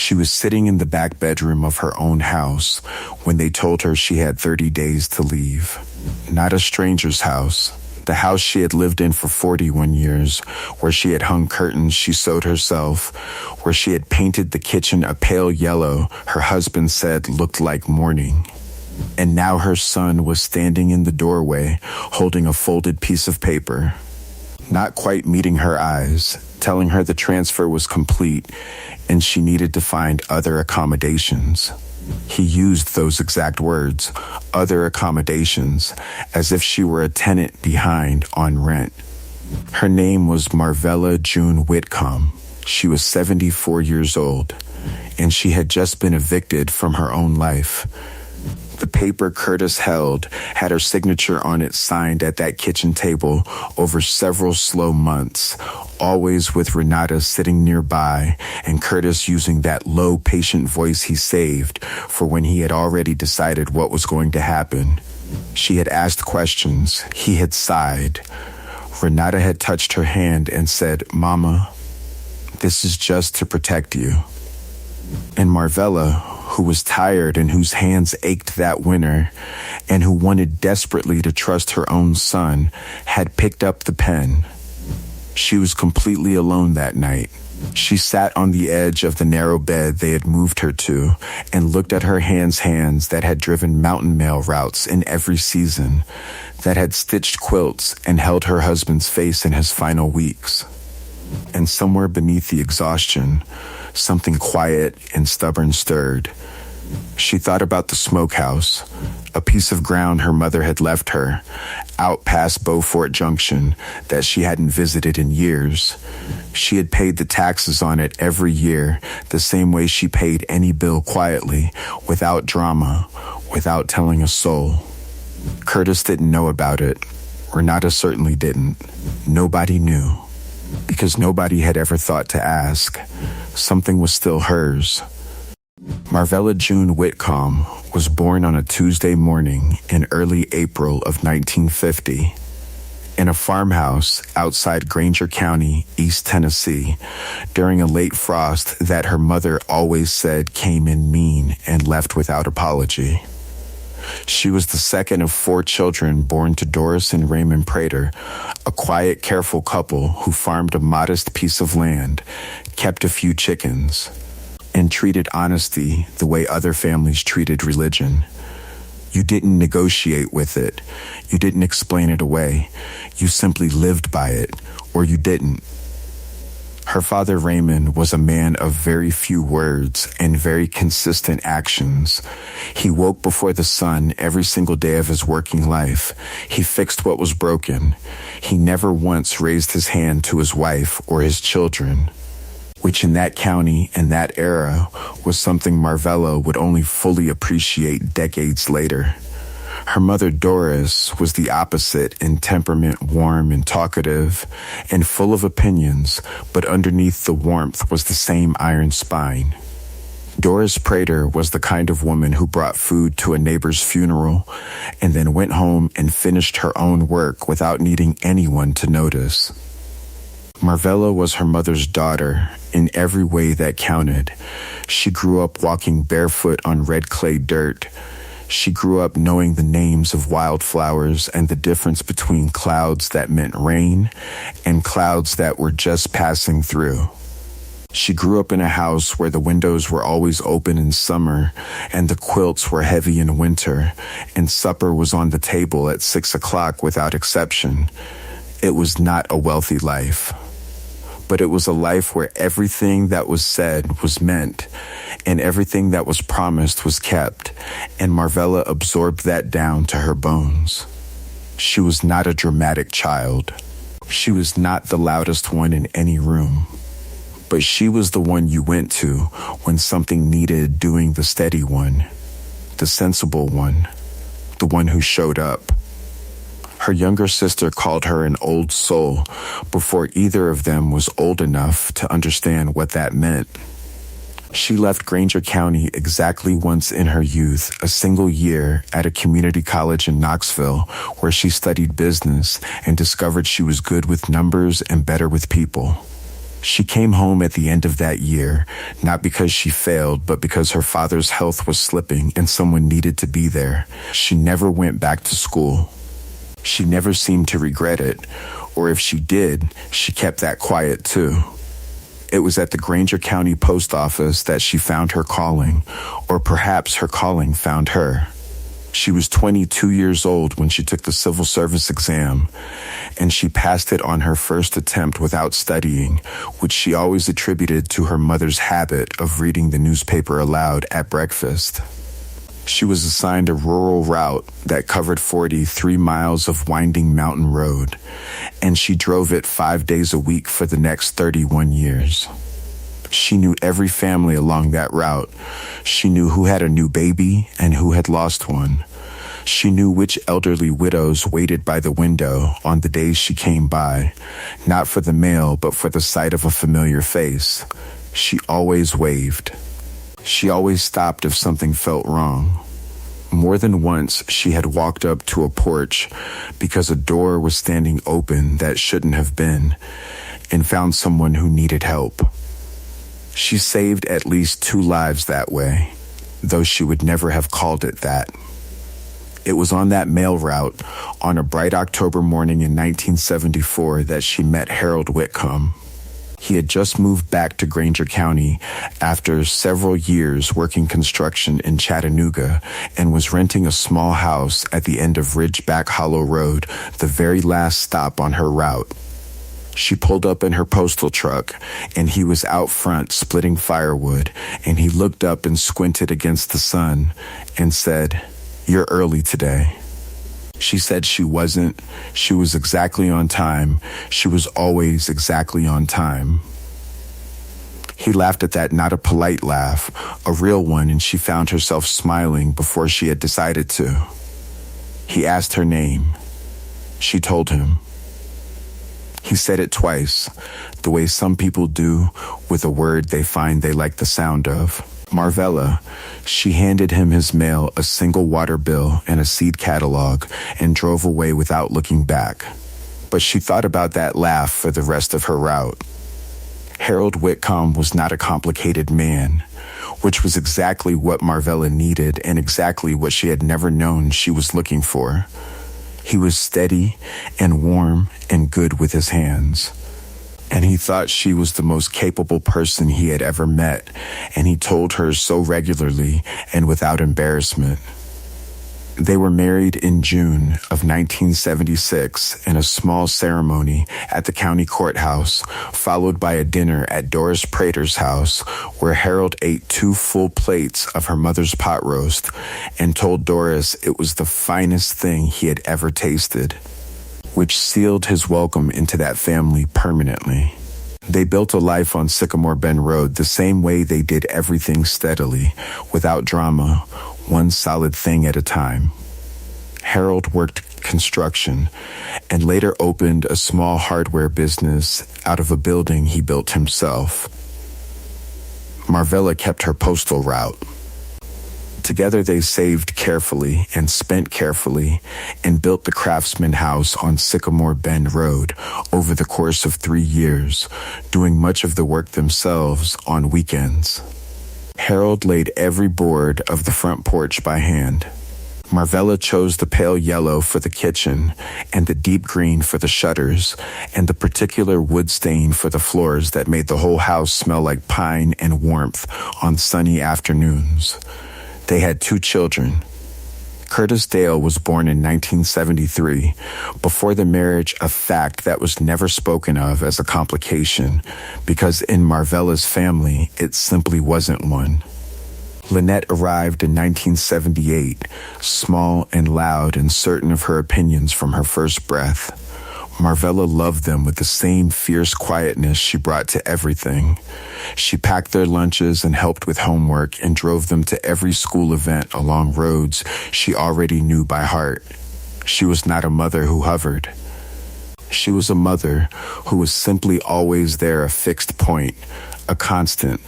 She was sitting in the back bedroom of her own house when they told her she had 30 days to leave. Not a stranger's house. The house she had lived in for 41 years, where she had hung curtains she sewed herself, where she had painted the kitchen a pale yellow her husband said looked like mourning. And now her son was standing in the doorway, holding a folded piece of paper, not quite meeting her eyes, telling her the transfer was complete and she needed to find other accommodations. He used those exact words, other accommodations, as if she were a tenant behind on rent. Her name was Marvella June Whitcomb. She was 74 years old, and she had just been evicted from her own life. The paper Curtis held had her signature on it, signed at that kitchen table over several slow months, always with Renata sitting nearby and Curtis using that low, patient voice he saved for when he had already decided what was going to happen. She had asked questions. He had sighed. Renata had touched her hand and said, "Mama, this is just to protect you." And Marvella, who was tired and whose hands ached that winter, and who wanted desperately to trust her own son, had picked up the pen. She was completely alone that night. She sat on the edge of the narrow bed they had moved her to and looked at her hands that had driven mountain mail routes in every season, that had stitched quilts and held her husband's face in his final weeks. And somewhere beneath the exhaustion, something quiet and stubborn stirred. She thought about the smokehouse, a piece of ground her mother had left her, out past Beaufort Junction, that she hadn't visited in years. She had paid the taxes on it every year, the same way she paid any bill quietly, without drama, without telling a soul. Curtis didn't know about it. Renata certainly didn't. Nobody knew. Because nobody had ever thought to ask. Something was still hers. Marvella June Whitcomb was born on a Tuesday morning in early April of 1950 in a farmhouse outside Granger County, East Tennessee, during a late frost that her mother always said came in mean and left without apology. She was the second of 4 children born to Doris and Raymond Prater, a quiet, careful couple who farmed a modest piece of land, kept a few chickens, and treated honesty the way other families treated religion. You didn't negotiate with it. You didn't explain it away. You simply lived by it, or you didn't. Her father, Raymond, was a man of very few words and very consistent actions. He woke before the sun every single day of his working life. He fixed what was broken. He never once raised his hand to his wife or his children, which in that county and that era was something Marvella would only fully appreciate decades later. Her mother, Doris, was the opposite in temperament, warm and talkative, and full of opinions, but underneath the warmth was the same iron spine. Doris Prater was the kind of woman who brought food to a neighbor's funeral and then went home and finished her own work without needing anyone to notice. Marvella was her mother's daughter in every way that counted. She grew up walking barefoot on red clay dirt. She grew up knowing the names of wildflowers and the difference between clouds that meant rain and clouds that were just passing through. She grew up in a house where the windows were always open in summer and the quilts were heavy in winter, and supper was on the table at 6 o'clock without exception. It was not a wealthy life, but it was a life where everything that was said was meant, and everything that was promised was kept, and Marvella absorbed that down to her bones. She was not a dramatic child. She was not the loudest one in any room, but she was the one you went to when something needed doing, the steady one, the sensible one, the one who showed up. Her younger sister called her an old soul before either of them was old enough to understand what that meant. She left Granger County exactly once in her youth, a single year at a community college in Knoxville, where she studied business and discovered she was good with numbers and better with people. She came home at the end of that year, not because she failed, but because her father's health was slipping and someone needed to be there. She never went back to school. She never seemed to regret it, or if she did, she kept that quiet too. It was at the Granger County Post Office that she found her calling, or perhaps her calling found her. She was 22 years old when she took the civil service exam, and she passed it on her first attempt without studying, which she always attributed to her mother's habit of reading the newspaper aloud at breakfast. She was assigned a rural route that covered 43 miles of winding mountain road, and she drove it 5 days a week for the next 31 years. She knew every family along that route. She knew who had a new baby and who had lost one. She knew which elderly widows waited by the window on the days she came by, not for the mail, but for the sight of a familiar face. She always waved. She always stopped if something felt wrong. More than once, she had walked up to a porch because a door was standing open that shouldn't have been, and found someone who needed help. She saved at least 2 lives that way, though she would never have called it that. It was on that mail route, on a bright October morning in 1974, that she met Harold Whitcomb. He had just moved back to Granger County after several years working construction in Chattanooga and was renting a small house at the end of Ridgeback Hollow Road, the very last stop on her route. She pulled up in her postal truck, and he was out front splitting firewood, and he looked up and squinted against the sun and said, "You're early today." She said she wasn't. She was exactly on time. She was always exactly on time. He laughed at that, not a polite laugh, a real one, and she found herself smiling before she had decided to. He asked her name. She told him. He said it twice, the way some people do with a word they find they like the sound of. Marvella. She handed him his mail, a single water bill, and a seed catalog, and drove away without looking back. But she thought about that laugh for the rest of her route. Harold Whitcomb was not a complicated man, which was exactly what Marvella needed and exactly what she had never known she was looking for. He was steady and warm and good with his hands. And he thought she was the most capable person he had ever met, and he told her so regularly and without embarrassment. They were married in June of 1976 in a small ceremony at the county courthouse, followed by a dinner at Doris Prater's house, where Harold ate 2 full plates of her mother's pot roast and told Doris it was the finest thing he had ever tasted, which sealed his welcome into that family permanently. They built a life on Sycamore Bend Road the same way they did everything steadily, without drama, one solid thing at a time. Harold worked construction and later opened a small hardware business out of a building he built himself. Marvella kept her postal route. Together they saved carefully and spent carefully and built the Craftsman House on Sycamore Bend Road over the course of 3 years, doing much of the work themselves on weekends. Harold laid every board of the front porch by hand. Marvella chose the pale yellow for the kitchen and the deep green for the shutters and the particular wood stain for the floors that made the whole house smell like pine and warmth on sunny afternoons. They had 2 children. Curtis Dale was born in 1973, before the marriage a fact that was never spoken of as a complication, because in Marvella's family, it simply wasn't one. Lynette arrived in 1978, small and loud and certain of her opinions from her first breath. Marvella loved them with the same fierce quietness she brought to everything. She packed their lunches and helped with homework and drove them to every school event along roads she already knew by heart. She was not a mother who hovered. She was a mother who was simply always there, a fixed point, a constant,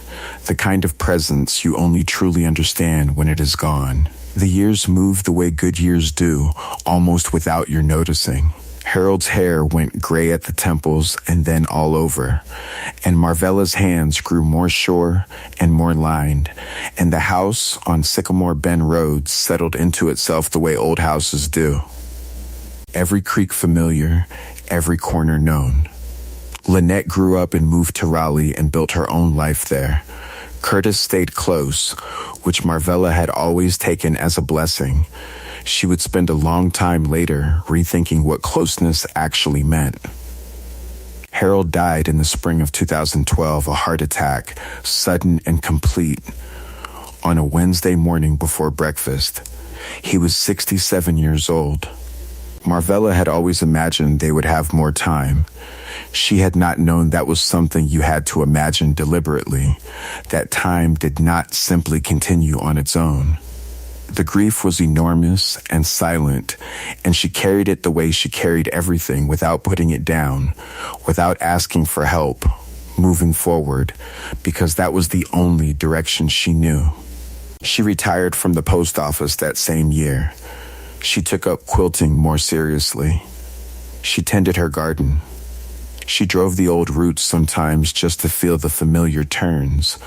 the kind of presence you only truly understand when it is gone. The years moved the way good years do, almost without your noticing. Harold's hair went gray at the temples and then all over, and Marvella's hands grew more sure and more lined, and the house on Sycamore Bend Road settled into itself the way old houses do. Every creak familiar, every corner known. Lynette grew up and moved to Raleigh and built her own life there. Curtis stayed close, which Marvella had always taken as a blessing. She would spend a long time later rethinking what closeness actually meant. Harold died in the spring of 2012, a heart attack, sudden and complete, on a Wednesday morning before breakfast. He was 67 years old. Marvella had always imagined they would have more time. She had not known that was something you had to imagine deliberately, that time did not simply continue on its own. The grief was enormous and silent, and she carried it the way she carried everything, without putting it down, without asking for help, moving forward, because that was the only direction she knew. She retired from the post office that same year. She took up quilting more seriously. She tended her garden. She drove the old routes sometimes just to feel the familiar turns,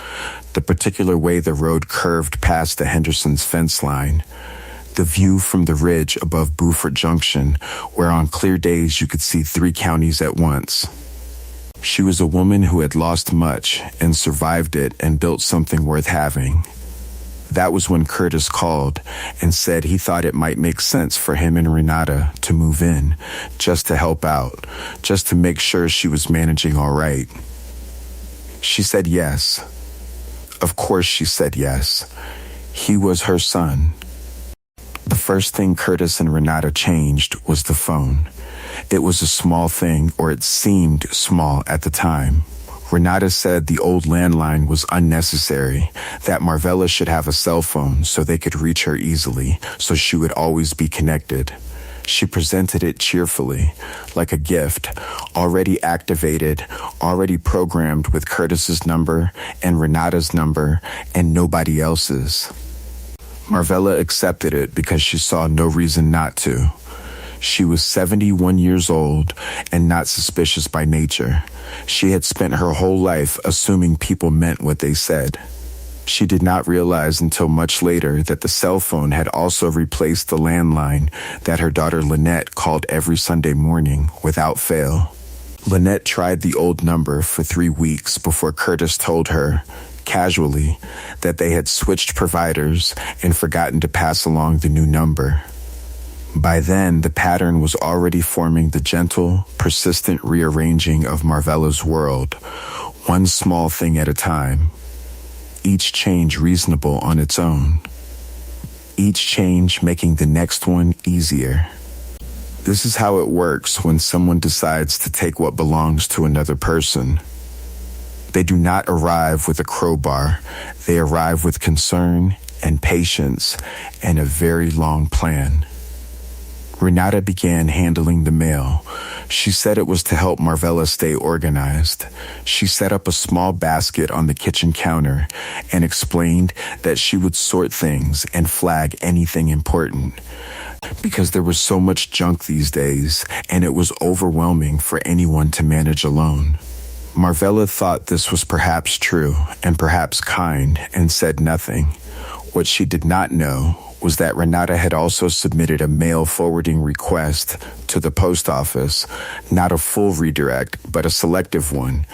the particular way the road curved past the Henderson's fence line, the view from the ridge above Beaufort Junction, where on clear days you could see 3 counties at once. She was a woman who had lost much and survived it and built something worth having. That was when Curtis called and said he thought it might make sense for him and Renata to move in, just to help out, just to make sure she was managing all right. She said yes. Of course she said yes. He was her son. The first thing Curtis and Renata changed was the phone. It was a small thing, or it seemed small at the time. Renata said the old landline was unnecessary, that Marvella should have a cell phone so they could reach her easily, so she would always be connected. She presented it cheerfully, like a gift, already activated, already programmed with Curtis's number and Renata's number and nobody else's. Marvella accepted it because she saw no reason not to. She was 71 years old and not suspicious by nature. She had spent her whole life assuming people meant what they said. She did not realize until much later that the cell phone had also replaced the landline that her daughter Lynette called every Sunday morning without fail. Lynette tried the old number for 3 weeks before Curtis told her, casually, that they had switched providers and forgotten to pass along the new number. By then, the pattern was already forming the gentle, persistent rearranging of Marvella's world, one small thing at a time. Each change reasonable on its own. Each change making the next one easier. This is how it works when someone decides to take what belongs to another person. They do not arrive with a crowbar. They arrive with concern and patience and a very long plan. Renata began handling the mail. She said it was to help Marvella stay organized. She set up a small basket on the kitchen counter and explained that she would sort things and flag anything important, because there was so much junk these days and it was overwhelming for anyone to manage alone. Marvella thought this was perhaps true and perhaps kind and said nothing. What she did not know was that Renata had also submitted a mail forwarding request to the post office, not a full redirect, but a selective one,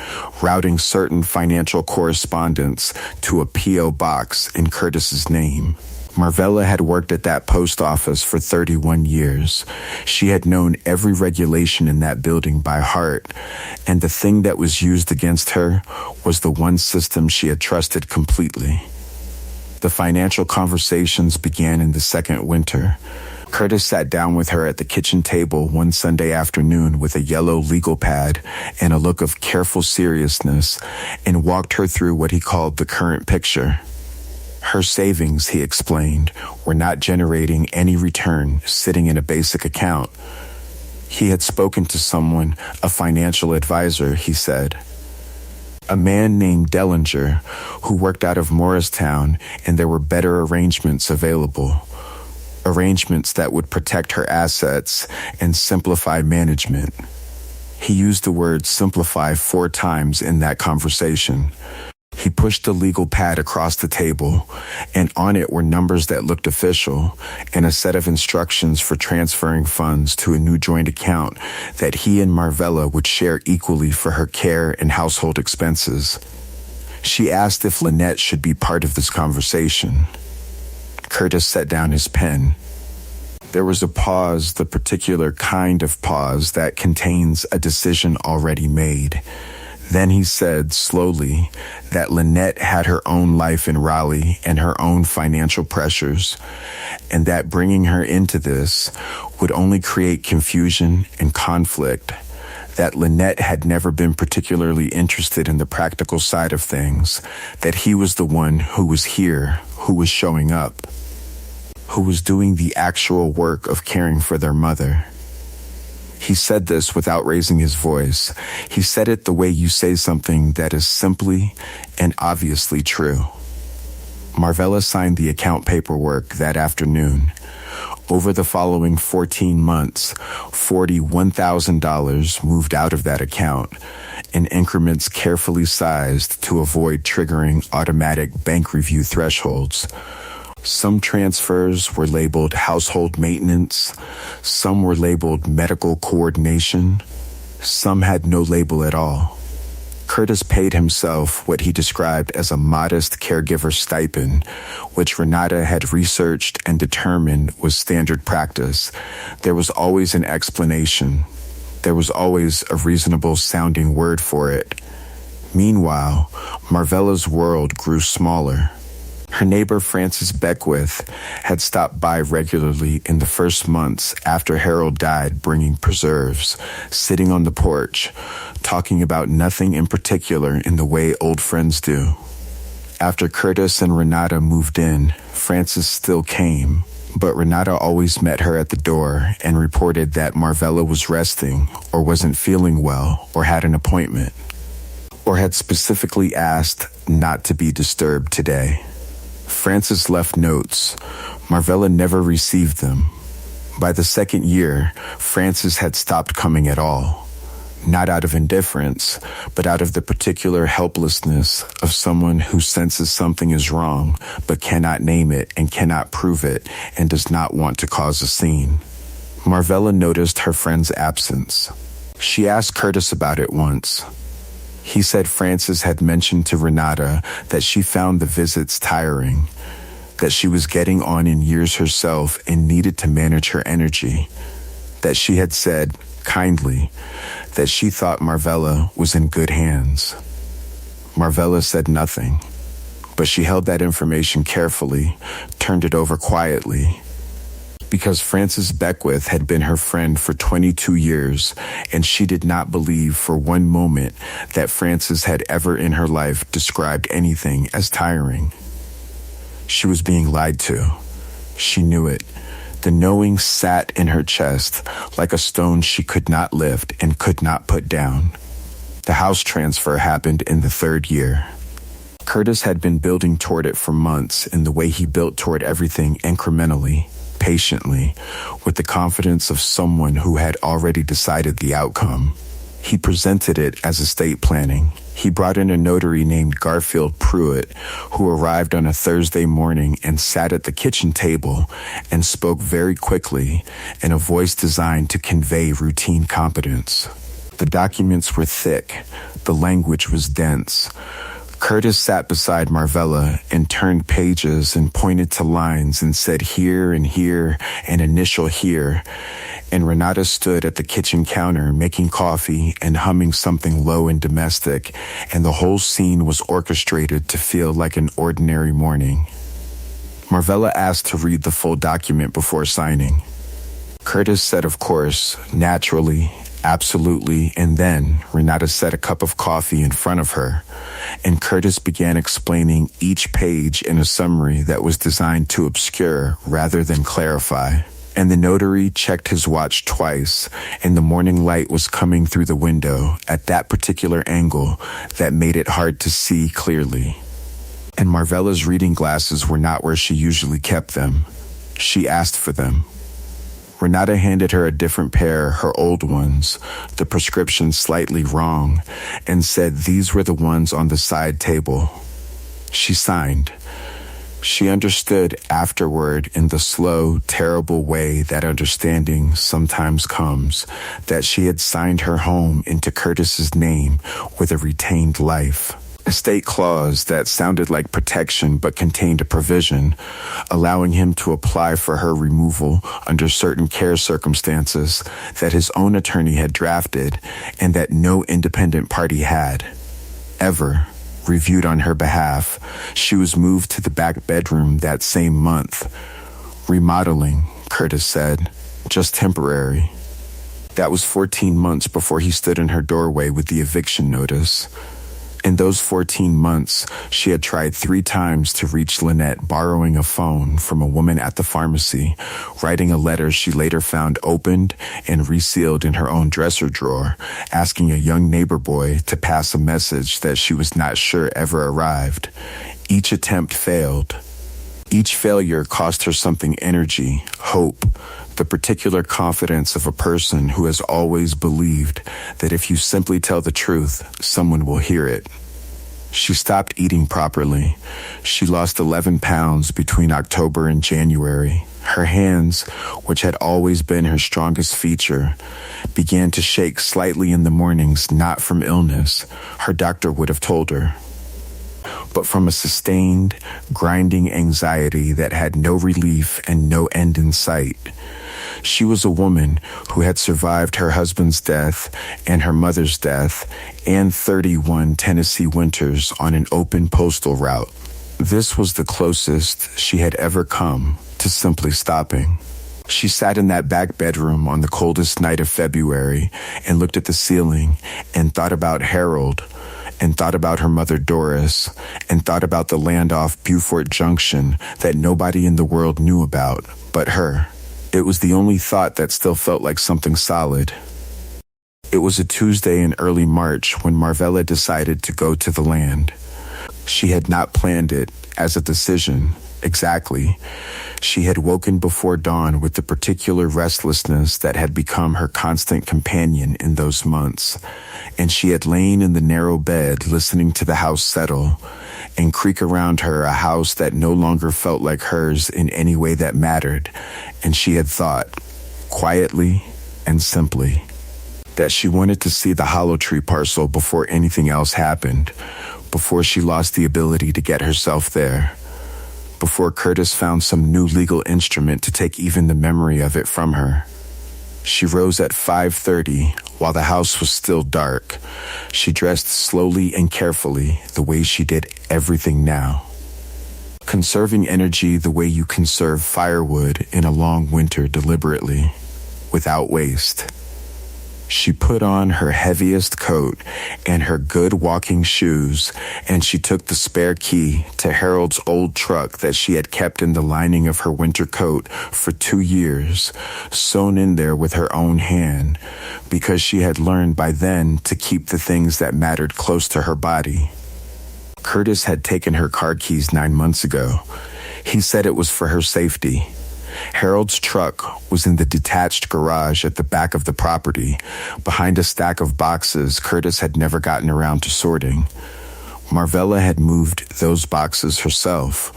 routing certain financial correspondence to a P.O. box in Curtis's name. Marvella had worked at that post office for 31 years. She had known every regulation in that building by heart, and the thing that was used against her was the one system she had trusted completely. The financial conversations began in the second winter. Curtis sat down with her at the kitchen table one Sunday afternoon with a yellow legal pad and a look of careful seriousness and walked her through what he called the current picture. Her savings, he explained, were not generating any return sitting in a basic account. He had spoken to someone, a financial advisor, he said. A man named Dellinger, who worked out of Morristown, and there were better arrangements available. arrangements that would protect her assets and simplify management. He used the word simplify 4 times in that conversation. He pushed the legal pad across the table, and on it were numbers that looked official and a set of instructions for transferring funds to a new joint account that he and Marvella would share equally for her care and household expenses. She asked if Lynette should be part of this conversation. Curtis set down his pen. There was a pause, the particular kind of pause that contains a decision already made. Then he said, slowly, that Lynette had her own life in Raleigh and her own financial pressures, and that bringing her into this would only create confusion and conflict, that Lynette had never been particularly interested in the practical side of things, that he was the one who was here, who was showing up, who was doing the actual work of caring for their mother. He said this without raising his voice. He said it the way you say something that is simply and obviously true. Marvella signed the account paperwork that afternoon. Over the following 14 months, $41,000 moved out of that account in increments carefully sized to avoid triggering automatic bank review thresholds. Some transfers were labeled household maintenance, some were labeled medical coordination, some had no label at all. Curtis paid himself what he described as a modest caregiver stipend, which Renata had researched and determined was standard practice. There was always an explanation. There was always a reasonable sounding word for it. Meanwhile, Marvella's world grew smaller. Her neighbor Frances Beckwith had stopped by regularly in the first months after Harold died, bringing preserves, sitting on the porch, talking about nothing in particular in the way old friends do. After Curtis and Renata moved in, Frances still came, but Renata always met her at the door and reported that Marvella was resting or wasn't feeling well or had an appointment, or had specifically asked not to be disturbed today. Frances left notes. Marvella never received them. By the second year, Frances had stopped coming at all. Not out of indifference, but out of the particular helplessness of someone who senses something is wrong, but cannot name it and cannot prove it and does not want to cause a scene. Marvella noticed her friend's absence. She asked Curtis about it once. He said Frances had mentioned to Renata that she found the visits tiring, that she was getting on in years herself and needed to manage her energy, that she had said, kindly, that she thought Marvella was in good hands. Marvella said nothing, but she held that information carefully, turned it over quietly, because Frances Beckwith had been her friend for 22 years, and she did not believe for one moment that Frances had ever in her life described anything as tiring. She was being lied to. She knew it. The knowing sat in her chest like a stone she could not lift and could not put down. The house transfer happened in the 3rd year. Curtis had been building toward it for months in the way he built toward everything incrementally, patiently, with the confidence of someone who had already decided the outcome. He presented it as estate planning. He brought in a notary named Garfield Pruitt, who arrived on a Thursday morning and sat at the kitchen table and spoke very quickly in a voice designed to convey routine competence. The documents were thick. The language was dense. Curtis sat beside Marvella and turned pages and pointed to lines and said here and here and initial here, and Renata stood at the kitchen counter making coffee and humming something low and domestic, and the whole scene was orchestrated to feel like an ordinary morning. Marvella asked to read the full document before signing. Curtis said of course, naturally, absolutely, and then Renata set a cup of coffee in front of her, and Curtis began explaining each page in a summary that was designed to obscure rather than clarify. And the notary checked his watch twice, and the morning light was coming through the window at that particular angle that made it hard to see clearly. And Marvella's reading glasses were not where she usually kept them. She asked for them. Renata handed her a different pair, her old ones, the prescription slightly wrong, and said these were the ones on the side table. She signed. She understood afterward in the slow, terrible way that understanding sometimes comes, that she had signed her home into Curtis's name with a retained life. A state clause that sounded like protection but contained a provision, allowing him to apply for her removal under certain care circumstances that his own attorney had drafted and that no independent party had ever reviewed on her behalf. She was moved to the back bedroom that same month. Remodeling, Curtis said, just temporary. That was 14 months before he stood in her doorway with the eviction notice. In those 14 months, she had tried 3 times to reach Lynette, borrowing a phone from a woman at the pharmacy, writing a letter she later found opened and resealed in her own dresser drawer, asking a young neighbor boy to pass a message that she was not sure ever arrived. Each attempt failed. Each failure cost her something: energy, hope, the particular confidence of a person who has always believed that if you simply tell the truth, someone will hear it. She stopped eating properly. She lost 11 pounds between October and January. Her hands, which had always been her strongest feature, began to shake slightly in the mornings, not from illness, her doctor would have told her, but from a sustained, grinding anxiety that had no relief and no end in sight. She was a woman who had survived her husband's death and her mother's death and 31 Tennessee winters on an open postal route. This was the closest she had ever come to simply stopping. She sat in that back bedroom on the coldest night of February and looked at the ceiling and thought about Harold, and thought about her mother Doris, and thought about the land off Beaufort Junction that nobody in the world knew about but her. It was the only thought that still felt like something solid. It was a Tuesday in early March when Marvella decided to go to the land. She had not planned it as a decision, exactly. She had woken before dawn with the particular restlessness that had become her constant companion in those months, and she had lain in the narrow bed listening to the house settle and creak around her, a house that no longer felt like hers in any way that mattered, and she had thought, quietly and simply, that she wanted to see the Hollow Tree parcel before anything else happened, before she lost the ability to get herself there, before Curtis found some new legal instrument to take even the memory of it from her. She rose at 5:30 while the house was still dark. She dressed slowly and carefully, the way she did everything now. Conserving energy the way you conserve firewood in a long winter deliberately, without waste. She put on her heaviest coat and her good walking shoes, and she took the spare key to Harold's old truck that she had kept in the lining of her winter coat for 2 years, sewn in there with her own hand, because she had learned by then to keep the things that mattered close to her body. Curtis had taken her car keys 9 months ago. He said it was for her safety. Harold's truck was in the detached garage at the back of the property, behind a stack of boxes Curtis had never gotten around to sorting. Marvella had moved those boxes herself,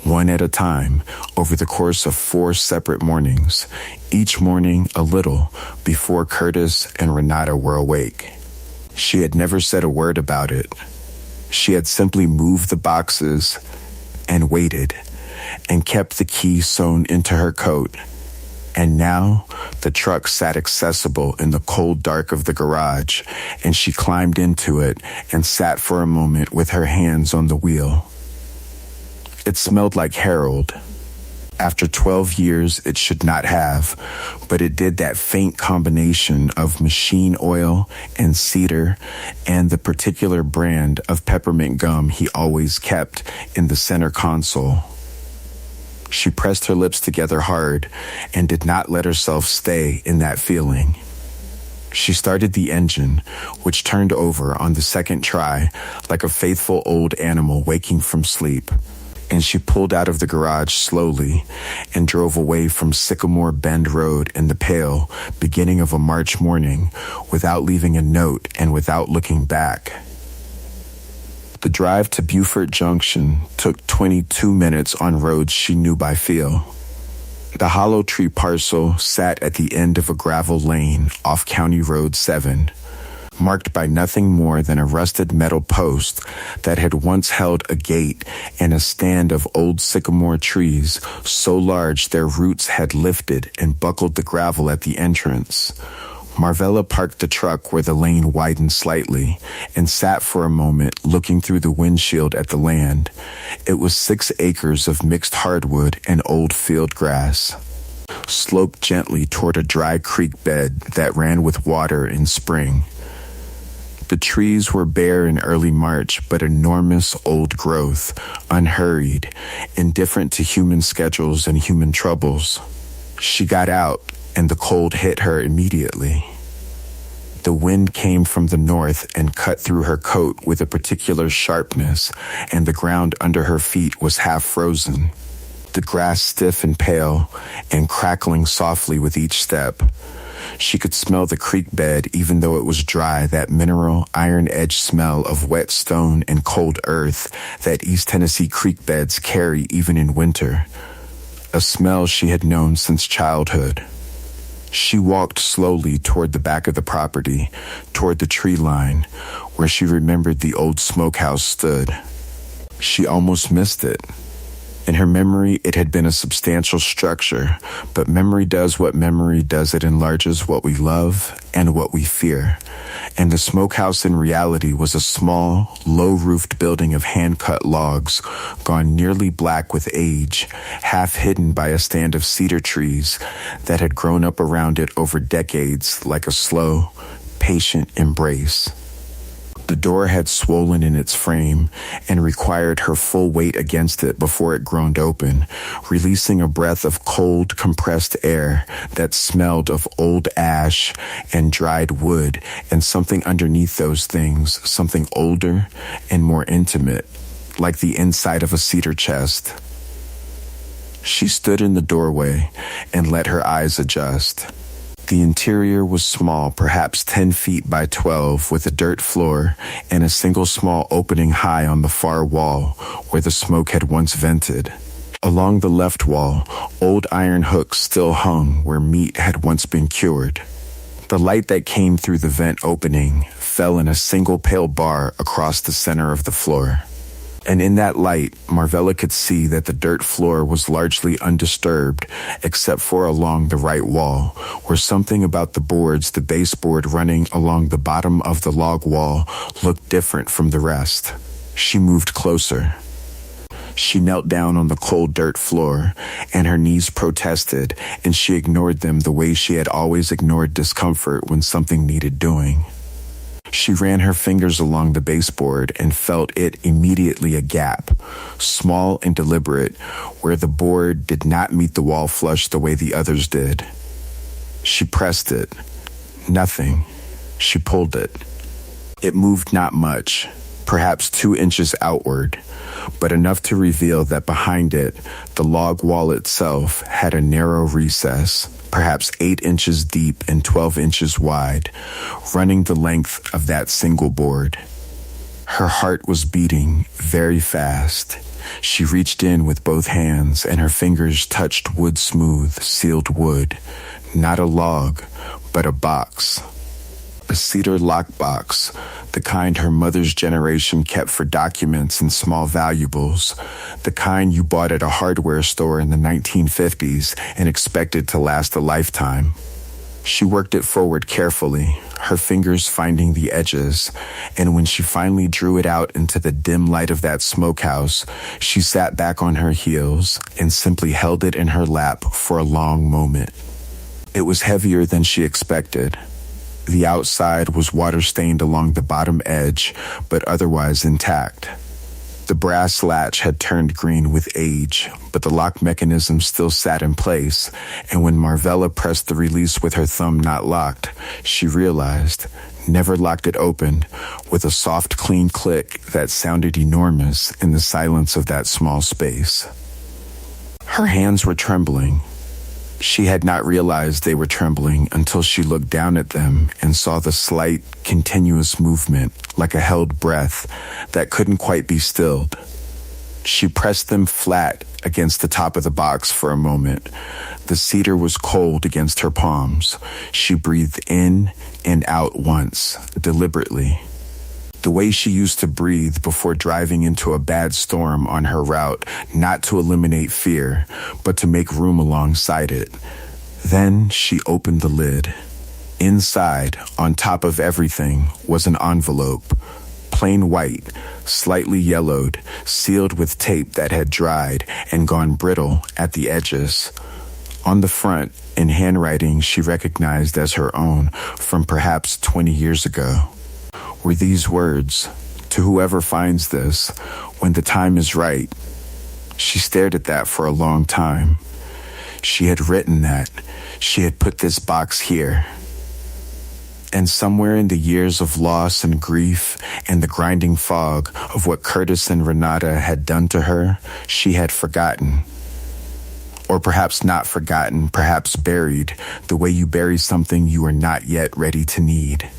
one at a time, over the course of 4 separate mornings, each morning a little before Curtis and Renata were awake. She had never said a word about it. She had simply moved the boxes and waited, and kept the key sewn into her coat. And now the truck sat accessible in the cold dark of the garage, and she climbed into it and sat for a moment with her hands on the wheel. It smelled like Harold. After 12 years, it should not have, but it did that faint combination of machine oil and cedar and the particular brand of peppermint gum he always kept in the center console. She pressed her lips together hard and did not let herself stay in that feeling. She started the engine, which turned over on the second try like a faithful old animal waking from sleep. and she pulled out of the garage slowly and drove away from Sycamore Bend Road in the pale beginning of a March morning without leaving a note and without looking back. The drive to Beaufort Junction took 22 minutes on roads she knew by feel. The Hollow Tree parcel sat at the end of a gravel lane off County Road 7, marked by nothing more than a rusted metal post that had once held a gate and a stand of old sycamore trees so large their roots had lifted and buckled the gravel at the entrance. Marvella parked the truck where the lane widened slightly and sat for a moment looking through the windshield at the land. It was 6 acres of mixed hardwood and old field grass, sloped gently toward a dry creek bed that ran with water in spring. The trees were bare in early March, but enormous old growth, unhurried, indifferent to human schedules and human troubles. She got out, and the cold hit her immediately. The wind came from the north and cut through her coat with a particular sharpness, and the ground under her feet was half frozen. The grass stiff and pale, and crackling softly with each step. She could smell the creek bed even though it was dry, that mineral, iron-edged smell of wet stone and cold earth that East Tennessee creek beds carry even in winter. A smell she had known since childhood. She walked slowly toward the back of the property, toward the tree line, where she remembered the old smokehouse stood. She almost missed it. In her memory, it had been a substantial structure, but memory does what memory does. It enlarges what we love and what we fear. And the smokehouse in reality was a small, low-roofed building of hand-cut logs, gone nearly black with age, half hidden by a stand of cedar trees that had grown up around it over decades like a slow, patient embrace. The door had swollen in its frame and required her full weight against it before it groaned open, releasing a breath of cold, compressed air that smelled of old ash and dried wood and something underneath those things, something older and more intimate, like the inside of a cedar chest. She stood in the doorway and let her eyes adjust. The interior was small, perhaps 10 feet by 12, with a dirt floor and a single small opening high on the far wall where the smoke had once vented. Along the left wall, old iron hooks still hung where meat had once been cured. The light that came through the vent opening fell in a single pale bar across the center of the floor. And in that light, Marvella could see that the dirt floor was largely undisturbed, except for along the right wall, where something about the boards, the baseboard running along the bottom of the log wall, looked different from the rest. She moved closer. She knelt down on the cold dirt floor, and her knees protested, and she ignored them the way she had always ignored discomfort when something needed doing. She ran her fingers along the baseboard and felt it immediately a gap, small and deliberate, where the board did not meet the wall flush the way the others did. She pressed it. Nothing. She pulled it. It moved not much, perhaps 2 inches outward, but enough to reveal that behind it, the log wall itself had a narrow recess, perhaps 8 inches deep and 12 inches wide, running the length of that single board. Her heart was beating very fast. She reached in with both hands, and her fingers touched wood-smooth, sealed wood. Not a log, but a box. A cedar lockbox, the kind her mother's generation kept for documents and small valuables, the kind you bought at a hardware store in the 1950s and expected to last a lifetime. She worked it forward carefully, her fingers finding the edges, and when she finally drew it out into the dim light of that smokehouse, she sat back on her heels and simply held it in her lap for a long moment. It was heavier than she expected. The outside was water-stained along the bottom edge, but otherwise intact. The brass latch had turned green with age, but the lock mechanism still sat in place, and when Marvella pressed the release with her thumb not locked, she realized, never locked it open, with a soft, clean click that sounded enormous in the silence of that small space. Her hands were trembling. She had not realized they were trembling until she looked down at them and saw the slight, continuous movement, like a held breath, that couldn't quite be stilled. She pressed them flat against the top of the box for a moment. The cedar was cold against her palms. She breathed in and out once, deliberately. The way she used to breathe before driving into a bad storm on her route, not to eliminate fear, but to make room alongside it. Then she opened the lid. Inside, on top of everything, was an envelope. Plain white, slightly yellowed, sealed with tape that had dried and gone brittle at the edges. On the front, in handwriting she recognized as her own from perhaps 20 years ago, were these words, "To whoever finds this, when the time is right." She stared at that for a long time. She had written that. She had put this box here. And somewhere in the years of loss and grief and the grinding fog of what Curtis and Renata had done to her, she had forgotten. Or perhaps not forgotten, perhaps buried, the way you bury something you are not yet ready to need.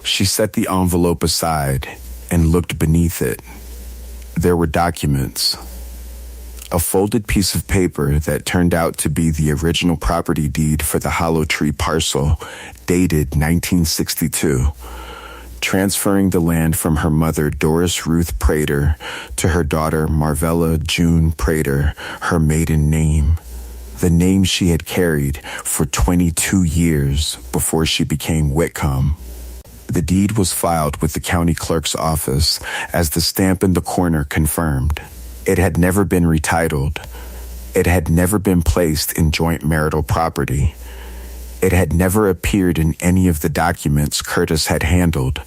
She set the envelope aside and looked beneath it. There were documents. A folded piece of paper that turned out to be the original property deed for the Hollow Tree parcel, dated 1962, transferring the land from her mother, Doris Ruth Prater, to her daughter, Marvella June Prater, her maiden name, the name she had carried for 22 years before she became Whitcomb. The deed was filed with the county clerk's office, as the stamp in the corner confirmed. It had never been retitled. It had never been placed in joint marital property. It had never appeared in any of the documents Curtis had handled,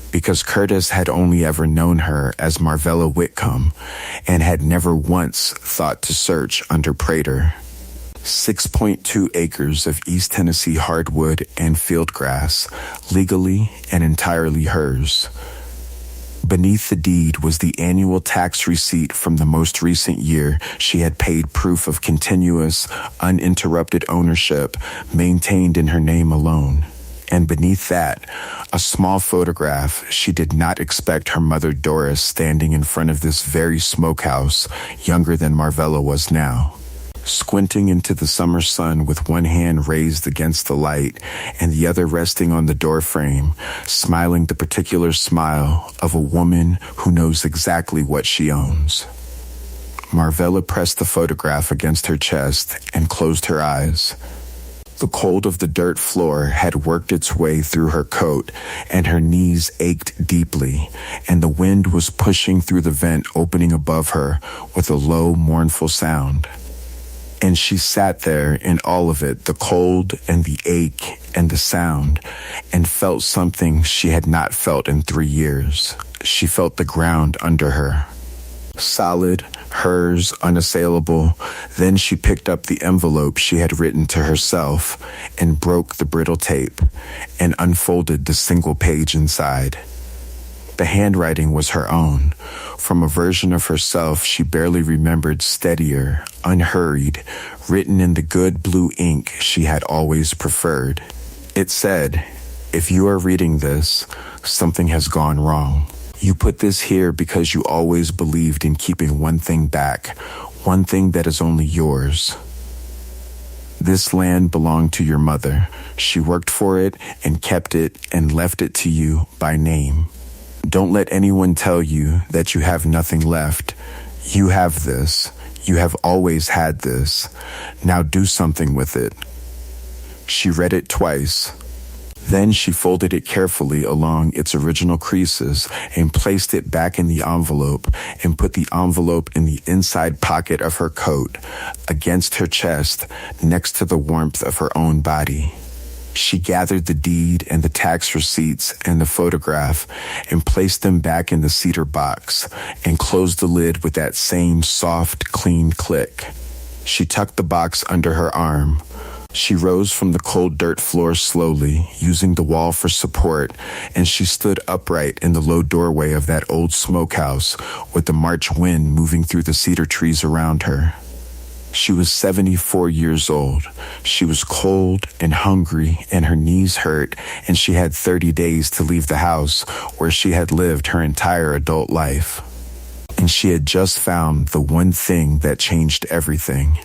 because Curtis had only ever known her as Marvella Whitcomb and had never once thought to search under Prater. 6.2 acres of East Tennessee hardwood and field grass, legally and entirely hers. Beneath the deed was the annual tax receipt from the most recent year she had paid proof of continuous, uninterrupted ownership maintained in her name alone. And beneath that, a small photograph she did not expect her mother Doris standing in front of this very smokehouse, younger than Marvella was now. Squinting into the summer sun with one hand raised against the light and the other resting on the doorframe, smiling the particular smile of a woman who knows exactly what she owns. Marvella pressed the photograph against her chest and closed her eyes. The cold of the dirt floor had worked its way through her coat, and her knees ached deeply, and the wind was pushing through the vent opening above her with a low, mournful sound. And she sat there in all of it, the cold and the ache and the sound, and felt something she had not felt in 3 years. She felt the ground under her. Solid, hers, unassailable. Then she picked up the envelope she had written to herself and broke the brittle tape and unfolded the single page inside. The handwriting was her own, from a version of herself she barely remembered, steadier, unhurried, written in the good blue ink she had always preferred. It said, "If you are reading this, something has gone wrong. You put this here because you always believed in keeping one thing back, one thing that is only yours. This land belonged to your mother. She worked for it and kept it and left it to you by name. Don't let anyone tell you that you have nothing left. You have this. You have always had this. Now do something with it." She read it twice. Then she folded it carefully along its original creases and placed it back in the envelope and put the envelope in the inside pocket of her coat, against her chest, next to the warmth of her own body. She gathered the deed and the tax receipts and the photograph and placed them back in the cedar box and closed the lid with that same soft, clean click. She tucked the box under her arm. She rose from the cold dirt floor slowly, using the wall for support, and she stood upright in the low doorway of that old smokehouse with the March wind moving through the cedar trees around her. She was 74 years old. She was cold and hungry, and her knees hurt, and she had 30 days to leave the house where she had lived her entire adult life. And she had just found the one thing that changed everything.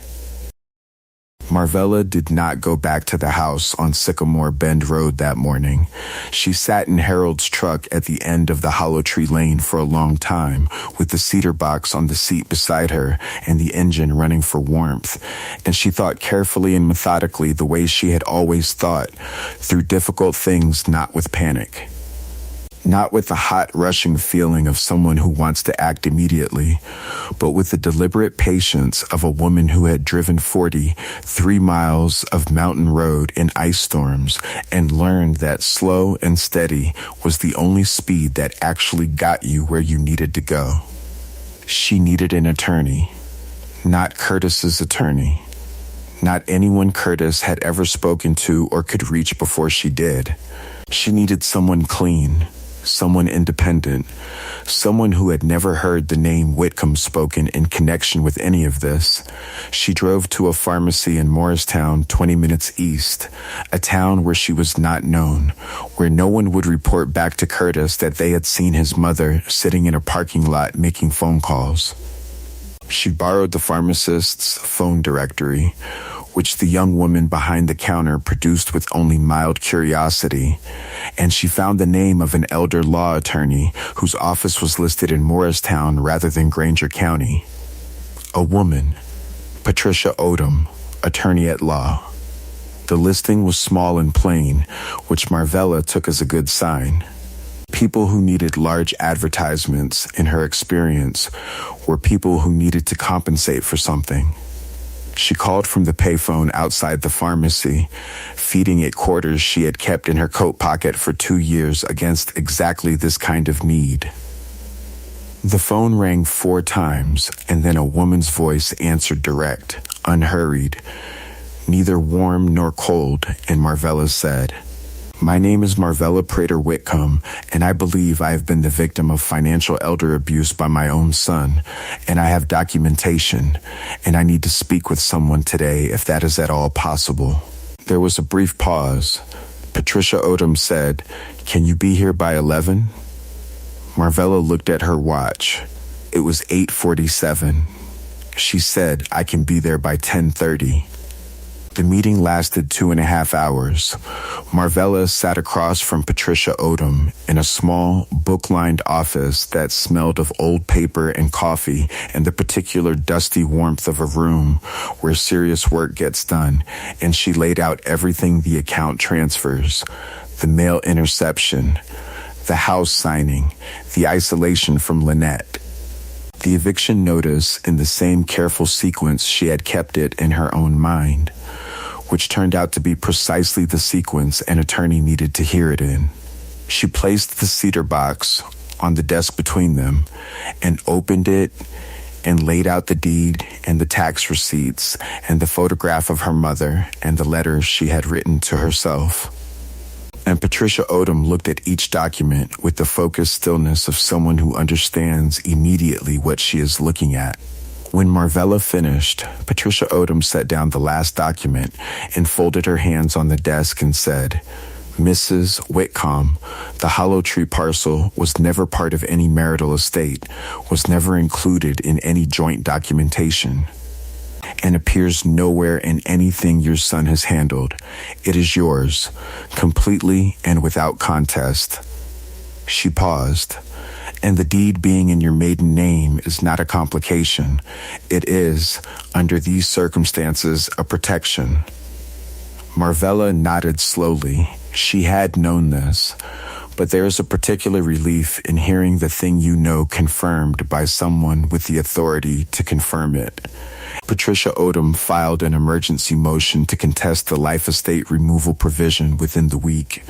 Marvella did not go back to the house on Sycamore Bend Road that morning. She sat in Harold's truck at the end of the Hollow Tree Lane for a long time, with the cedar box on the seat beside her and the engine running for warmth, and she thought carefully and methodically the way she had always thought, through difficult things, not with panic. Not with the hot, rushing feeling of someone who wants to act immediately, but with the deliberate patience of a woman who had driven 43 miles of mountain road in ice storms and learned that slow and steady was the only speed that actually got you where you needed to go. She needed an attorney, not Curtis's attorney. Not anyone Curtis had ever spoken to or could reach before she did. She needed someone clean, someone independent, someone who had never heard the name Whitcomb spoken in connection with any of this. She drove to a pharmacy in Morristown, 20 minutes east, a town where she was not known, where no one would report back to Curtis that they had seen his mother sitting in a parking lot making phone calls. She borrowed the pharmacist's phone directory, which the young woman behind the counter produced with only mild curiosity, and she found the name of an elder law attorney whose office was listed in Morristown rather than Granger County. A woman, Patricia Odom, attorney at law. The listing was small and plain, which Marvella took as a good sign. People who needed large advertisements, in her experience, were people who needed to compensate for something. She called from the payphone outside the pharmacy, feeding it quarters she had kept in her coat pocket for 2 years against exactly this kind of need. The phone rang 4 times, and then a woman's voice answered direct, unhurried, neither warm nor cold, and Marvella said, "My name is Marvella Prater Whitcomb, and I believe I have been the victim of financial elder abuse by my own son, and I have documentation, and I need to speak with someone today if that is at all possible." There was a brief pause. Patricia Odom said, "Can you be here by 11? Marvella looked at her watch. It was 8:47. She said, "I can be there by 10:30. The meeting lasted 2.5 hours. Marvella sat across from Patricia Odom in a small, book-lined office that smelled of old paper and coffee and the particular dusty warmth of a room where serious work gets done, and she laid out everything: the account transfers, the mail interception, the house signing, the isolation from Lynette, the eviction notice in the same careful sequence she had kept it in her own mind, which turned out to be precisely the sequence an attorney needed to hear it in. She placed the cedar box on the desk between them and opened it and laid out the deed and the tax receipts and the photograph of her mother and the letters she had written to herself. And Patricia Odom looked at each document with the focused stillness of someone who understands immediately what she is looking at. When Marvella finished, Patricia Odom set down the last document and folded her hands on the desk and said, "Mrs. Whitcomb, the Hollow Tree parcel was never part of any marital estate, was never included in any joint documentation, and appears nowhere in anything your son has handled. It is yours, completely and without contest." She paused. "And the deed being in your maiden name is not a complication. It is, under these circumstances, a protection." Marvella nodded slowly. She had known this, but there is a particular relief in hearing the thing you know confirmed by someone with the authority to confirm it. Patricia Odom filed an emergency motion to contest the life estate removal provision within the week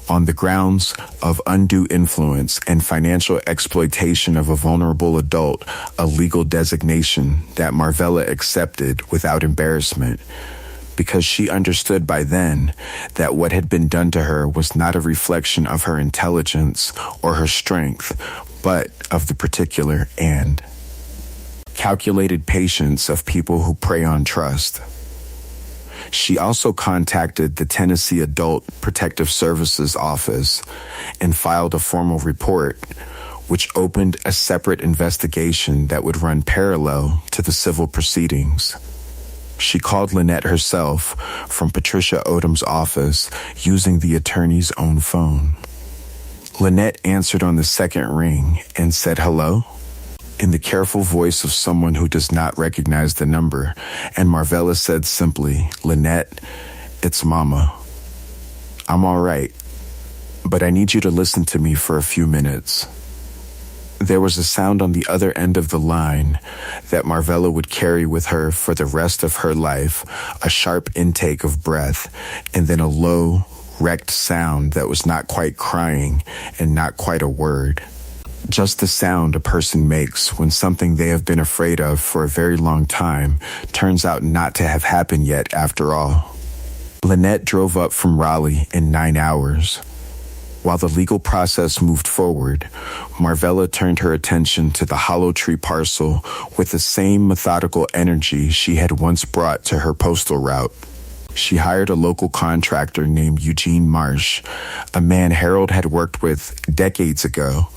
on the grounds of undue influence and financial exploitation of a vulnerable adult, a legal designation that Marvella accepted without embarrassment, because she understood by then that what had been done to her was not a reflection of her intelligence or her strength, but of the particular and calculated patience of people who prey on trust. She also contacted the Tennessee Adult Protective Services Office and filed a formal report, which opened a separate investigation that would run parallel to the civil proceedings. She called Lynette herself from Patricia Odom's office using the attorney's own phone. Lynette answered on the second ring and said hello, in the careful voice of someone who does not recognize the number, and Marvella said simply, "Lynette, it's Mama. I'm all right, but I need you to listen to me for a few minutes." There was a sound on the other end of the line that Marvella would carry with her for the rest of her life, a sharp intake of breath, and then a low, wrecked sound that was not quite crying and not quite a word. Just the sound a person makes when something they have been afraid of for a very long time turns out not to have happened yet after all. Lynette drove up from Raleigh in 9 hours. While the legal process moved forward, Marvella turned her attention to the Hollow Tree parcel with the same methodical energy she had once brought to her postal route. She hired a local contractor named Eugene Marsh, a man Harold had worked with decades ago,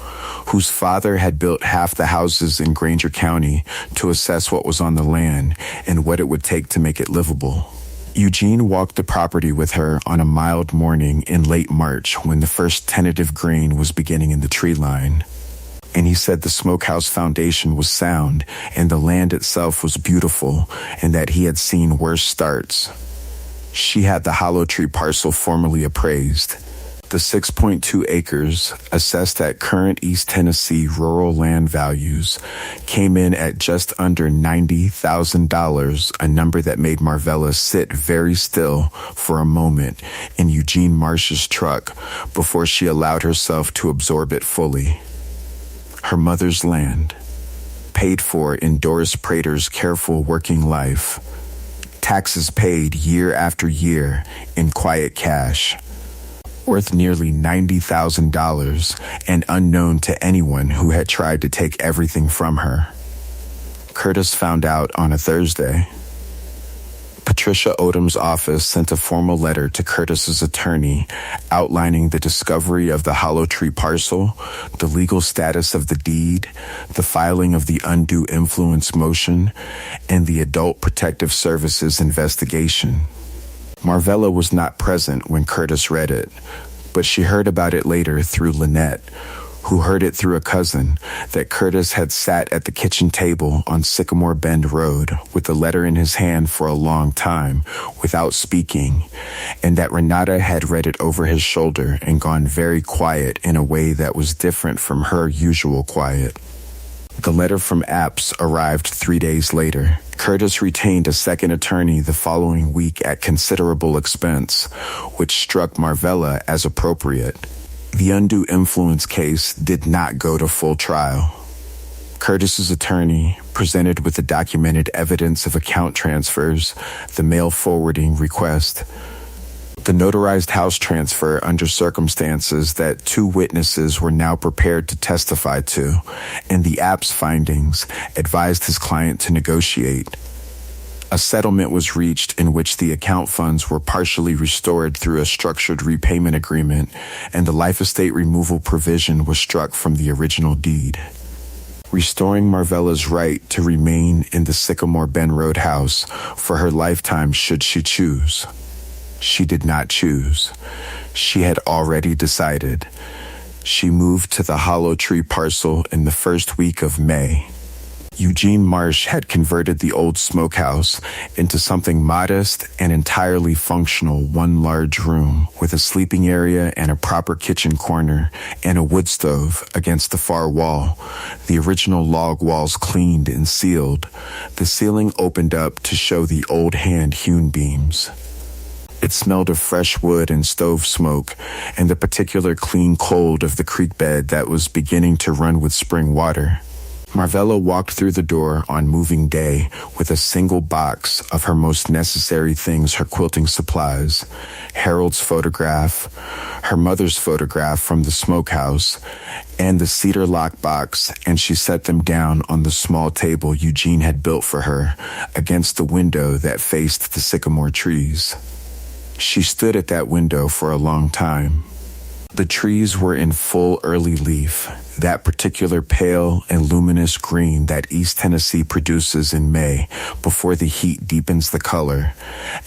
whose father had built half the houses in Granger County to assess what was on the land and what it would take to make it livable. Eugene walked the property with her on a mild morning in late March when the first tentative grain was beginning in the tree line. And he said the smokehouse foundation was sound and the land itself was beautiful and that he had seen worse starts. She had the Hollow Tree parcel formally appraised. The 6.2 acres, assessed at current East Tennessee rural land values, came in at just under $90,000, a number that made Marvella sit very still for a moment in Eugene Marsh's truck before she allowed herself to absorb it fully. Her mother's land, paid for in Doris Prater's careful working life, taxes paid year after year in quiet cash, worth nearly $90,000 and unknown to anyone who had tried to take everything from her. Curtis found out on a Thursday. Patricia Odom's office sent a formal letter to Curtis's attorney outlining the discovery of the Hollow Tree parcel, the legal status of the deed, the filing of the undue influence motion, and the Adult Protective Services investigation. Marvella was not present when Curtis read it, but she heard about it later through Lynette, who heard it through a cousin that Curtis had sat at the kitchen table on Sycamore Bend Road with the letter in his hand for a long time without speaking, and that Renata had read it over his shoulder and gone very quiet in a way that was different from her usual quiet. The letter from Apps arrived 3 days later. Curtis retained a second attorney the following week at considerable expense, which struck Marvella as appropriate. The undue influence case did not go to full trial. Curtis's attorney, presented with the documented evidence of account transfers, the mail forwarding request, the notarized house transfer under circumstances that 2 witnesses were now prepared to testify to, and the Apps findings, advised his client to negotiate. A settlement was reached in which the account funds were partially restored through a structured repayment agreement, and the life estate removal provision was struck from the original deed, restoring Marvella's right to remain in the Sycamore Bend Road house for her lifetime should she choose. She did not choose. She had already decided. She moved to the Hollow Tree parcel in the first week of May. Eugene Marsh had converted the old smokehouse into something modest and entirely functional, one large room with a sleeping area and a proper kitchen corner and a wood stove against the far wall, the original log walls cleaned and sealed. The ceiling opened up to show the old hand-hewn beams. It smelled of fresh wood and stove smoke and the particular clean cold of the creek bed that was beginning to run with spring water. Marvella walked through the door on moving day with a single box of her most necessary things, her quilting supplies, Harold's photograph, her mother's photograph from the smokehouse, and the cedar lockbox, and she set them down on the small table Eugene had built for her against the window that faced the sycamore trees. She stood at that window for a long time. The trees were in full early leaf, that particular pale and luminous green that East Tennessee produces in May before the heat deepens the color,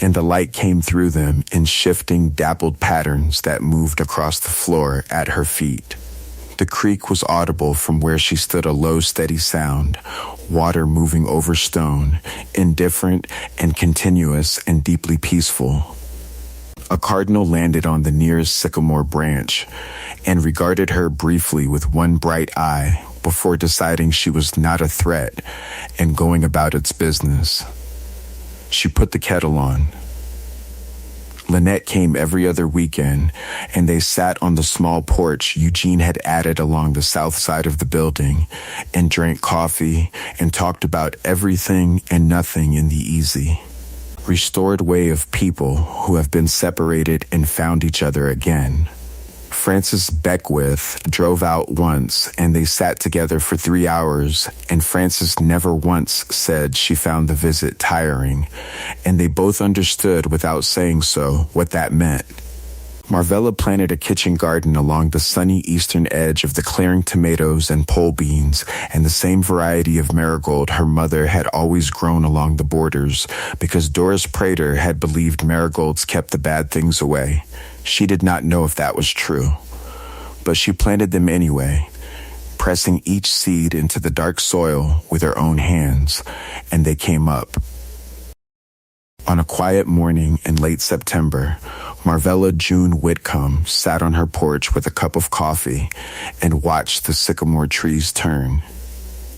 and the light came through them in shifting, dappled patterns that moved across the floor at her feet. The creek was audible from where she stood, a low, steady sound, water moving over stone, indifferent and continuous and deeply peaceful. A cardinal landed on the nearest sycamore branch and regarded her briefly with one bright eye before deciding she was not a threat and going about its business. She put the kettle on. Lynette came every other weekend, and they sat on the small porch Eugene had added along the south side of the building and drank coffee and talked about everything and nothing in the easy, restored way of people who have been separated and found each other again. Frances Beckwith drove out once, and they sat together for 3 hours, and Frances never once said she found the visit tiring, and they both understood without saying so what that meant. Marvella planted a kitchen garden along the sunny eastern edge of the clearing tomatoes and pole beans and the same variety of marigold her mother had always grown along the borders because Doris Prater had believed marigolds kept the bad things away. She did not know if that was true, but she planted them anyway, pressing each seed into the dark soil with her own hands, and they came up. On a quiet morning in late September, Marvella June Whitcomb sat on her porch with a cup of coffee and watched the sycamore trees turn.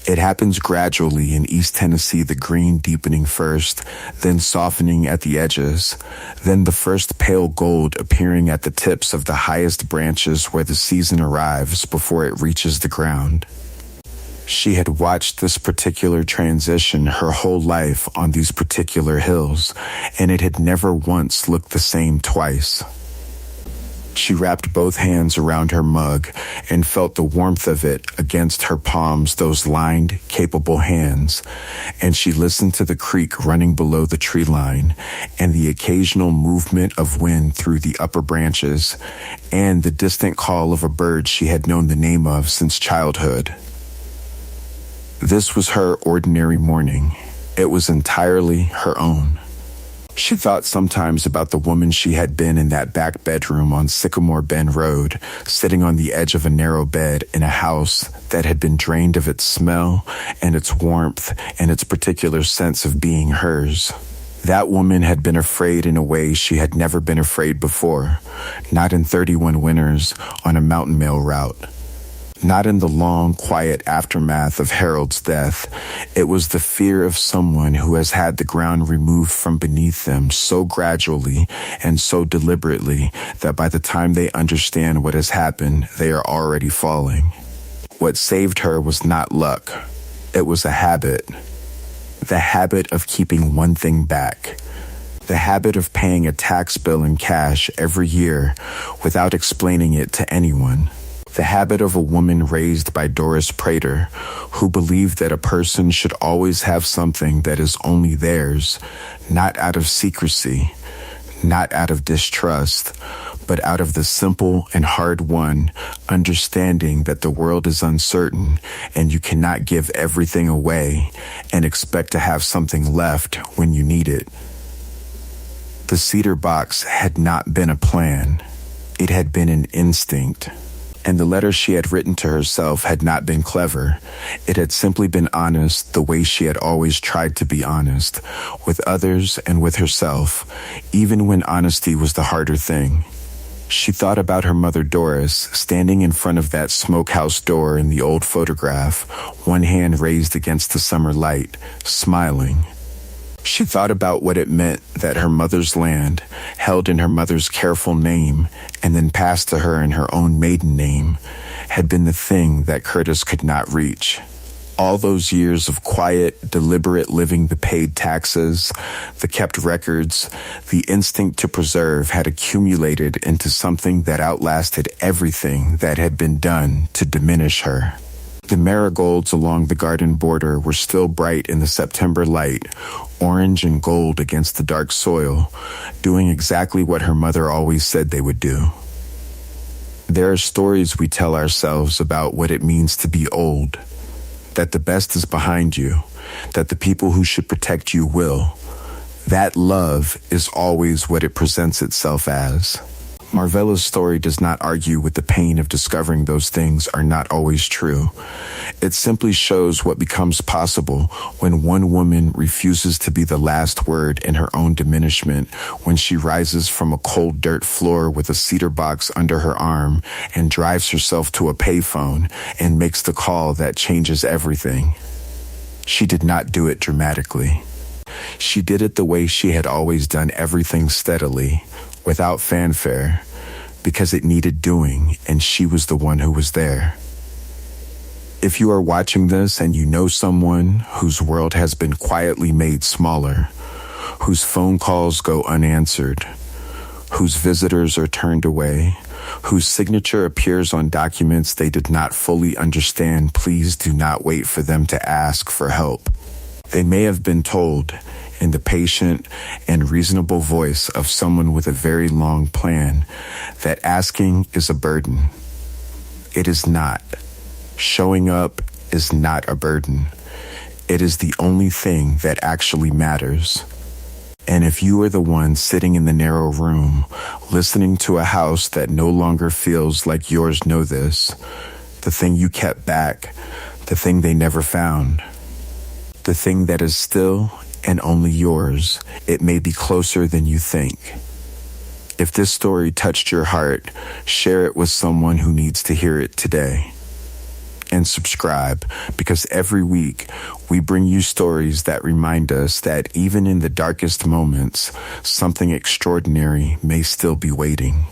It happens gradually in East Tennessee, the green deepening first, then softening at the edges, then the first pale gold appearing at the tips of the highest branches where the season arrives before it reaches the ground. She had watched this particular transition her whole life on these particular hills, and it had never once looked the same twice. She wrapped both hands around her mug and felt the warmth of it against her palms, those lined, capable hands, and she listened to the creek running below the tree line and the occasional movement of wind through the upper branches and the distant call of a bird she had known the name of since childhood. This was her ordinary morning. It was entirely her own. She thought sometimes about the woman she had been in that back bedroom on Sycamore Bend Road, sitting on the edge of a narrow bed in a house that had been drained of its smell and its warmth and its particular sense of being hers. That woman had been afraid in a way she had never been afraid before, not in 31 winters on a mountain mail route. Not in the long, quiet aftermath of Harold's death. It was the fear of someone who has had the ground removed from beneath them so gradually and so deliberately that by the time they understand what has happened, they are already falling. What saved her was not luck. It was a habit. The habit of keeping one thing back. The habit of paying a tax bill in cash every year without explaining it to anyone. The habit of a woman raised by Doris Prater, who believed that a person should always have something that is only theirs, not out of secrecy, not out of distrust, but out of the simple and hard-won understanding that the world is uncertain and you cannot give everything away and expect to have something left when you need it. The cedar box had not been a plan. It had been an instinct. And the letter she had written to herself had not been clever. It had simply been honest the way she had always tried to be honest, with others and with herself, even when honesty was the harder thing. She thought about her mother Doris, standing in front of that smokehouse door in the old photograph, one hand raised against the summer light, smiling. She thought about what it meant that her mother's land, held in her mother's careful name and then passed to her in her own maiden name, had been the thing that Curtis could not reach. All those years of quiet, deliberate living, the paid taxes, the kept records, the instinct to preserve had accumulated into something that outlasted everything that had been done to diminish her. The marigolds along the garden border were still bright in the September light, orange and gold against the dark soil, doing exactly what her mother always said they would do. There are stories we tell ourselves about what it means to be old, that the best is behind you, that the people who should protect you will. That love is always what it presents itself as. Marvella's story does not argue with the pain of discovering those things are not always true. It simply shows what becomes possible when one woman refuses to be the last word in her own diminishment, when she rises from a cold dirt floor with a cedar box under her arm and drives herself to a payphone and makes the call that changes everything. She did not do it dramatically. She did it the way she had always done everything, steadily, without fanfare, because it needed doing, and she was the one who was there. If you are watching this and you know someone whose world has been quietly made smaller, whose phone calls go unanswered, whose visitors are turned away, whose signature appears on documents they did not fully understand, please do not wait for them to ask for help. They may have been told, in the patient and reasonable voice of someone with a very long plan, that asking is a burden. It is not. Showing up is not a burden. It is the only thing that actually matters. And if you are the one sitting in the narrow room, listening to a house that no longer feels like yours, know this: the thing you kept back, the thing they never found, the thing that is still and only yours, it may be closer than you think. If this story touched your heart, share it with someone who needs to hear it today. And subscribe, because every week we bring you stories that remind us that even in the darkest moments, something extraordinary may still be waiting.